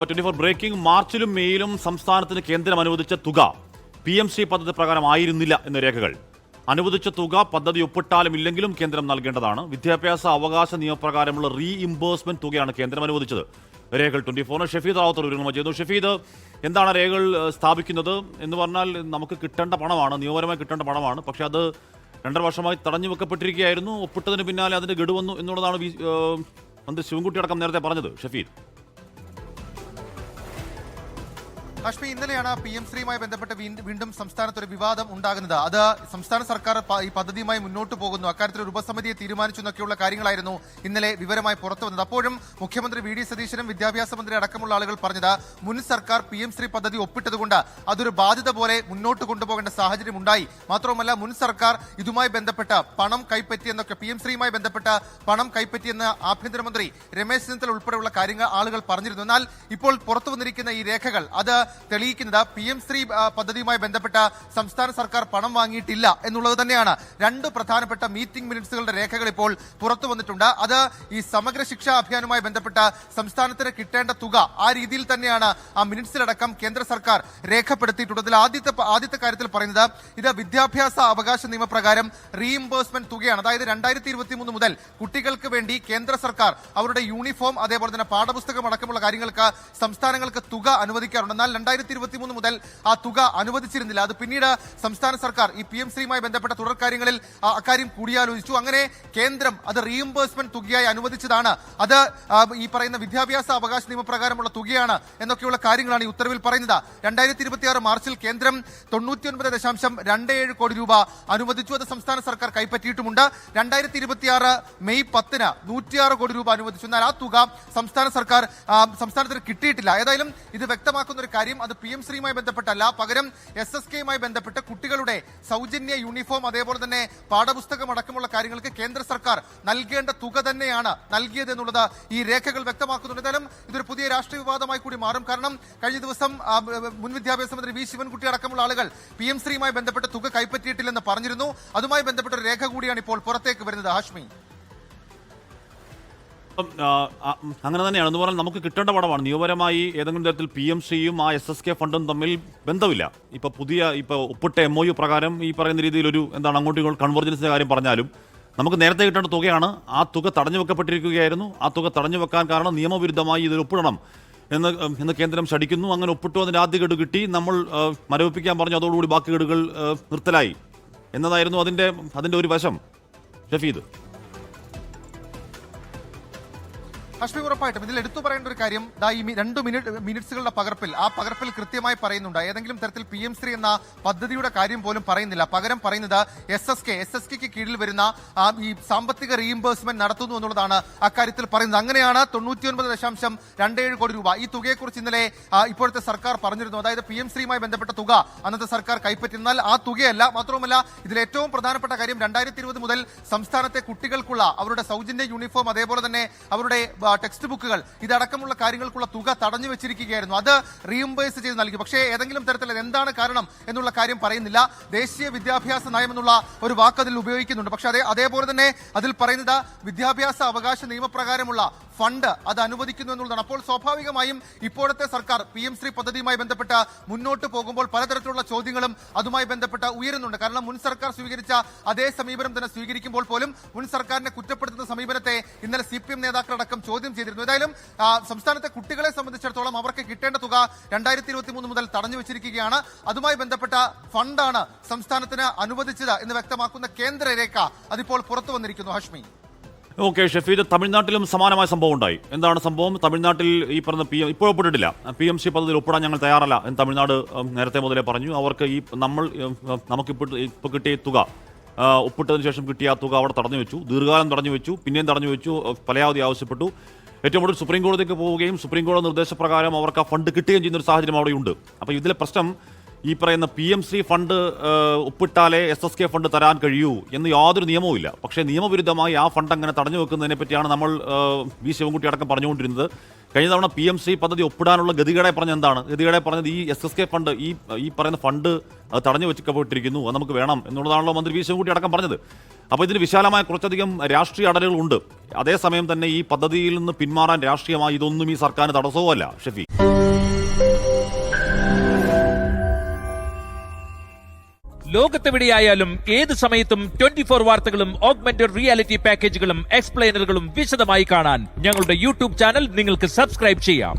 24 breaking മാർച്ചിലും മെയിലും സംസ്ഥാനത്തിന് കേന്ദ്രം അനുവദിച്ച തുക PMC പദ്ധതി പ്രകാരം ആയിരുന്നില്ല എന്ന രേഖകൾ. അനുവദിച്ച തുക പദ്ധതി ഒപ്പിട്ടാലും ഇല്ലെങ്കിലും കേന്ദ്രം നൽകേണ്ടതാണ്. വിദ്യാഭ്യാസ അവകാശ നിയമപ്രകാരമുള്ള റീഇംബേഴ്സ്മെന്റ് തുകയാണ് കേന്ദ്രം അനുവദിച്ചത്. രേഖകൾ 24 ഷഫീദ് റാവത്തർ വിവരങ്ങൾ ചെയ്തു. ഷഫീദ്, എന്താണ് രേഖകൾ സ്ഥാപിക്കുന്നത് എന്ന് പറഞ്ഞാൽ നമുക്ക് കിട്ടേണ്ട പണമാണ്, നിയമപരമായി കിട്ടേണ്ട പണമാണ്. പക്ഷെ അത് 2.5 വർഷമായി തടഞ്ഞു വെക്കപ്പെട്ടിരിക്കുകയായിരുന്നു. ഒപ്പിട്ടതിന് പിന്നാലെ അതിന്റെ ഗഡു വന്നു എന്നുള്ളതാണ് മന്ത്രി ശിവൻകുട്ടി അടക്കം നേരത്തെ പറഞ്ഞത്. ഷഫീദ്, ഹാഷ്മി, ഇന്നലെയാണ് PM3യുമായി ബന്ധപ്പെട്ട് വീണ്ടും സംസ്ഥാനത്ത് ഒരു വിവാദം ഉണ്ടാകുന്നത്. അത് സംസ്ഥാന സർക്കാർ ഈ പദ്ധതിയുമായി മുന്നോട്ട് പോകുന്നു, അക്കാര്യത്തിൽ ഒരു ഉപസമിതിയെ തീരുമാനിച്ചു എന്നൊക്കെയുള്ള കാര്യങ്ങളായിരുന്നു ഇന്നലെ വിവരമായി പുറത്തു വന്നത്. അപ്പോഴും മുഖ്യമന്ത്രി VD സതീശനും വിദ്യാഭ്യാസ മന്ത്രി അടക്കമുള്ള ആളുകൾ പറഞ്ഞത് മുൻ സർക്കാർ PM3 പദ്ധതി ഒപ്പിട്ടതുകൊണ്ട് അതൊരു ബാധ്യത പോലെ മുന്നോട്ട് കൊണ്ടുപോകേണ്ട സാഹചര്യം ഉണ്ടായി. മാത്രവുമല്ല, മുൻ സർക്കാർ ഇതുമായി ബന്ധപ്പെട്ട പണം കൈപ്പറ്റിയെന്നൊക്കെ PM3യുമായി ബന്ധപ്പെട്ട പണം കൈപ്പറ്റിയെന്ന് ആഭ്യന്തരമന്ത്രി രമേശ് ചെന്നിത്തല ഉൾപ്പെടെയുള്ള കാര്യങ്ങൾ ആളുകൾ പറഞ്ഞിരുന്നു. എന്നാൽ ഇപ്പോൾ പുറത്തു വന്നിരിക്കുന്ന ഈ രേഖകൾ അത് തെളിയിക്കുന്നത് PM3 പദ്ധതിയുമായി ബന്ധപ്പെട്ട സംസ്ഥാന സർക്കാർ പണം വാങ്ങിയിട്ടില്ല എന്നുള്ളത് തന്നെയാണ്. 2 പ്രധാനപ്പെട്ട മീറ്റിംഗ് മിനിറ്റ്സുകളുടെ രേഖകൾ ഇപ്പോൾ പുറത്തു വന്നിട്ടുണ്ട്. അത് ഈ സമഗ്ര ശിക്ഷാ അഭിയാനുമായി ബന്ധപ്പെട്ട സംസ്ഥാനത്തിന് കിട്ടേണ്ട തുക ആ രീതിയിൽ തന്നെയാണ് ആ മിനിറ്റ്സിലടക്കം കേന്ദ്ര സർക്കാർ രേഖപ്പെടുത്തിയിട്ടുള്ളത്. ആദ്യത്തെ കാര്യത്തിൽ പറയുന്നത് ഇത് വിദ്യാഭ്യാസ അവകാശ നിയമപ്രകാരം റീഇംബേഴ്സ്മെന്റ് തുകയാണ്. അതായത് 2023 മുതൽ കുട്ടികൾക്ക് വേണ്ടി കേന്ദ്ര സർക്കാർ അവരുടെ യൂണിഫോം അതേപോലെ തന്നെ പാഠപുസ്തകം അടക്കമുള്ള കാര്യങ്ങൾക്ക് സംസ്ഥാനങ്ങൾക്ക് തുക അനുവദിക്കാറുണ്ട്. എന്നാൽ 2023 മുതൽ ആ തുക അനുവദിച്ചിരുന്നില്ല. അത് പിന്നീട് സംസ്ഥാന സർക്കാർ ഈ PM3യുമായി ബന്ധപ്പെട്ട തുടർ കാര്യങ്ങളിൽ അക്കാര്യം കൂടിയാലോചിച്ചു. അങ്ങനെ കേന്ദ്രം അത് റീഇംബേഴ്സ്മെന്റ് തുകയായി അനുവദിച്ചതാണ്. അത് ഈ പറയുന്ന വിദ്യാഭ്യാസ അവകാശ നിയമപ്രകാരമുള്ള തുകയാണ് എന്നൊക്കെയുള്ള കാര്യങ്ങളാണ് ഈ ഉത്തരവിൽ പറയുന്നത്. 2026 മാർച്ചിൽ കേന്ദ്രം 99.27 കോടി രൂപ അനുവദിച്ചു. അത് സംസ്ഥാന സർക്കാർ കൈപ്പറ്റിയിട്ടുമുണ്ട്. 2026 മെയ് 10-ന് 106 കോടി രൂപ അനുവദിച്ചു. എന്നാൽ ആ തുക സംസ്ഥാനത്തിന് കിട്ടിയിട്ടില്ല. ഏതായാലും ഇത് വ്യക്തമാക്കുന്ന ഒരു കാര്യം, അത് PM3യുമായി ബന്ധപ്പെട്ടല്ല, പകരം SSKയുമായി ബന്ധപ്പെട്ട് കുട്ടികളുടെ സൗജന്യ യൂണിഫോം അതേപോലെ തന്നെ പാഠപുസ്തകം അടക്കമുള്ള കാര്യങ്ങൾക്ക് കേന്ദ്ര സർക്കാർ നൽകേണ്ട തുക തന്നെയാണ് നൽകിയത് എന്നുള്ളത് ഈ രേഖകൾ വ്യക്തമാക്കുന്നുണ്ട്. എന്തായാലും ഇതൊരു പുതിയ രാഷ്ട്രീയ വിവാദമായി കൂടി മാറും. കാരണം കഴിഞ്ഞ ദിവസം മുൻ വിദ്യാഭ്യാസ മന്ത്രി V ശിവൻകുട്ടി അടക്കമുള്ള ആളുകൾ PM3യുമായി ബന്ധപ്പെട്ട തുക കൈപ്പറ്റിയിട്ടില്ലെന്ന് പറഞ്ഞിരുന്നു. അതുമായി ബന്ധപ്പെട്ട ഒരു രേഖ കൂടിയാണ് ഇപ്പോൾ പുറത്തേക്ക് വരുന്നത്. ഹാഷ്മി, അങ്ങനെ തന്നെയാണ് എന്ന് പറഞ്ഞാൽ നമുക്ക് കിട്ടേണ്ട പണമാണ്. നിയമപരമായി ഏതെങ്കിലും തരത്തിൽ PMCയും ആ SSK ഫണ്ടും തമ്മിൽ ബന്ധമില്ല. ഇപ്പൊ ഒപ്പിട്ട MOU പ്രകാരം ഈ പറയുന്ന രീതിയിൽ ഒരു അങ്ങോട്ടും ഇങ്ങോട്ടും കൺവെർജൻസിന്റെ കാര്യം പറഞ്ഞാലും നമുക്ക് നേരത്തെ കിട്ടേണ്ട തുകയാണ്. ആ തുക തടഞ്ഞു വെക്കപ്പെട്ടിരിക്കുകയായിരുന്നു. ആ തുക തടഞ്ഞു വെക്കാൻ കാരണം നിയമവിരുദ്ധമായി ഇതിൽ ഒപ്പിടണം എന്ന് കേന്ദ്രം ശഠിക്കുന്നു. അങ്ങനെ ഒപ്പിട്ടു, അതിന്റെ ആദ്യ ഗഡു കിട്ടി, നമ്മൾ മരവിപ്പിക്കാൻ പറഞ്ഞു, അതോടുകൂടി ബാക്കി ഗഡുകൾ നിർത്തലായി എന്നതായിരുന്നു അതിന്റെ ഒരു വശം. ഷഫീദ്, ഹാഷ്മി, ഉറപ്പായിട്ടും ഇതിൽ എടുത്തു പറയേണ്ട ഒരു കാര്യം, ഈ 2 മിനിറ്റ്സുകളുടെ പകർപ്പിൽ കൃത്യമായി പറയുന്നുണ്ട്. ഏതെങ്കിലും തരത്തിൽ PM3 എന്ന പദ്ധതിയുടെ കാര്യം പോലും പറയുന്നില്ല. പകരം പറയുന്നത് SSKക്ക് കീഴിൽ വരുന്ന ഈ സാമ്പത്തിക റീഇംബേഴ്സ്മെന്റ് നടത്തുന്നു എന്നുള്ളതാണ് അക്കാര്യത്തിൽ പറയുന്നത്. അങ്ങനെയാണ് 99.27 കോടി രൂപ ഈ തുകയെക്കുറിച്ച് ഇന്നലെ ഇപ്പോഴത്തെ സർക്കാർ പറഞ്ഞിരുന്നു. അതായത് PM3യുമായി ബന്ധപ്പെട്ട തുക അന്നത്തെ സർക്കാർ കൈപ്പറ്റുന്നാൽ ആ തുകയല്ല. മാത്രവുമല്ല, ഇതിൽ ഏറ്റവും പ്രധാനപ്പെട്ട കാര്യം 2020 മുതൽ സംസ്ഥാനത്തെ കുട്ടികൾക്കുള്ള അവരുടെ സൗജന്യ യൂണിഫോം അതേപോലെ തന്നെ അവരുടെ ടെക്സ്റ്റ് ബുക്കുകൾ ഇതടക്കമുള്ള കാര്യങ്ങൾക്കുള്ള തുക തടഞ്ഞു വെച്ചിരിക്കുകയായിരുന്നു. അത് റീഇംബേഴ്സ് ചെയ്ത് നൽകി. പക്ഷേ ഏതെങ്കിലും തരത്തിൽ എന്താണ് കാരണം എന്നുള്ള കാര്യം പറയുന്നില്ല. ദേശീയ വിദ്യാഭ്യാസ നയം എന്നുള്ള ഒരു വാക്ക് അതിൽ ഉപയോഗിക്കുന്നുണ്ട്. പക്ഷേ അതേപോലെ തന്നെ അതിൽ പറയുന്നത് വിദ്യാഭ്യാസ അവകാശ നിയമപ്രകാരമുള്ള ഫണ്ട് അത് അനുവദിക്കുന്നു എന്നുള്ളതാണ്. അപ്പോൾ സ്വാഭാവികമായും ഇപ്പോഴത്തെ സർക്കാർ PM3 പദ്ധതിയുമായി ബന്ധപ്പെട്ട് മുന്നോട്ട് പോകുമ്പോൾ പലതരത്തിലുള്ള ചോദ്യങ്ങളും അതുമായി ബന്ധപ്പെട്ട് ഉയരുന്നുണ്ട്. കാരണം മുൻ സർക്കാർ സ്വീകരിച്ച അതേ സമീപനം തന്നെ സ്വീകരിക്കുമ്പോൾ പോലും മുൻ സർക്കാരിനെ കുറ്റപ്പെടുത്തുന്ന സമീപനത്തെ ഇന്നലെ CPM നേതാക്കളടക്കം ചോദ്യം ചെയ്തിരുന്നു. ഏതായാലും സംസ്ഥാനത്തെ കുട്ടികളെ സംബന്ധിച്ചിടത്തോളം അവർക്ക് കിട്ടേണ്ട തുക 2023 മുതൽ തടഞ്ഞു വെച്ചിരിക്കുകയാണ്. അതുമായി ബന്ധപ്പെട്ട ഫണ്ടാണ് സംസ്ഥാനത്തിന് അനുവദിച്ചത് എന്ന് വ്യക്തമാക്കുന്ന കേന്ദ്ര രേഖ അതിപ്പോൾ പുറത്തു വന്നിരിക്കുന്നു. ഹാഷ്മി, ഓക്കെ ഷഫീദ്, തമിഴ്നാട്ടിലും സമാനമായ സംഭവം ഉണ്ടായി. എന്താണ് സംഭവം? തമിഴ്നാട്ടിൽ ഈ പറഞ്ഞ ഇപ്പോൾ ഒപ്പിട്ടിട്ടില്ല. PMC പദ്ധതിയിൽ ഒപ്പിടാൻ ഞങ്ങൾ തയ്യാറല്ല എന്ന് തമിഴ്നാട് നേരത്തെ മുതലേ പറഞ്ഞു. അവർക്ക് നമുക്കിപ്പോൾ കിട്ടിയ തുക ഒപ്പിട്ടതിന് ശേഷം കിട്ടിയ ആ തുക അവിടെ തടഞ്ഞു വെച്ചു, ദീർഘകാലം തടഞ്ഞു വെച്ചു, പിന്നെയും തടഞ്ഞു വെച്ചു, പലയാവധി ആവശ്യപ്പെട്ടു. ഏറ്റവും കൂടുതൽ സുപ്രീം കോടതിക്ക് പോവുകയും സുപ്രീം കോടതി നിർദ്ദേശപ്രകാരം അവർക്ക് ആ ഫണ്ട് കിട്ടുകയും ചെയ്യുന്ന ഒരു സാഹചര്യം അവിടെയുണ്ട്. അപ്പോൾ ഇതിലെ പ്രശ്നം ഈ പറയുന്ന PMC ഫണ്ട് ഒപ്പിട്ടാലേ SSK ഫണ്ട് തരാൻ കഴിയൂ എന്ന് യാതൊരു നിയമവും ഇല്ല. പക്ഷേ നിയമവിരുദ്ധമായി ആ ഫണ്ട് അങ്ങനെ തടഞ്ഞു വെക്കുന്നതിനെ പറ്റിയാണ് നമ്മൾ V ശിവൻകുട്ടി അടക്കം പറഞ്ഞുകൊണ്ടിരുന്നത്. കഴിഞ്ഞ തവണ PMC പദ്ധതി ഒപ്പിടാനുള്ള ഗതികേടെ പറഞ്ഞ എന്താണ്? ഗതികേടെ പറഞ്ഞത് ഈ SSK ഫണ്ട്, ഈ പറയുന്ന ഫണ്ട് അത് തടഞ്ഞു വെച്ചിപ്പെട്ടിരിക്കുന്നു, അത് നമുക്ക് വേണം എന്നുള്ളതാണല്ലോ മന്ത്രി വി ശിവൻകുട്ടി അടക്കം പറഞ്ഞത്. അപ്പോൾ ഇതിന് വിശാലമായ കുറച്ചധികം രാഷ്ട്രീയ അടലുകളുണ്ട്. അതേസമയം തന്നെ ഈ പദ്ധതിയിൽ നിന്ന് പിന്മാറാൻ രാഷ്ട്രീയമായി ഇതൊന്നും ഈ സർക്കാരിന് തടസ്സവുമല്ല. ഷെഫി, ലോകത്തെവിടെയായാലും ഏത് സമയത്തും 24 വാർത്തകളും ഓഗ്മെന്റഡ് റിയാലിറ്റി പാക്കേജുകളും എക്സ്പ്ലെയിനറുകളും വിശദമായി കാണാൻ ഞങ്ങളുടെ യൂട്യൂബ് ചാനൽ നിങ്ങൾക്ക് സബ്സ്ക്രൈബ് ചെയ്യാം.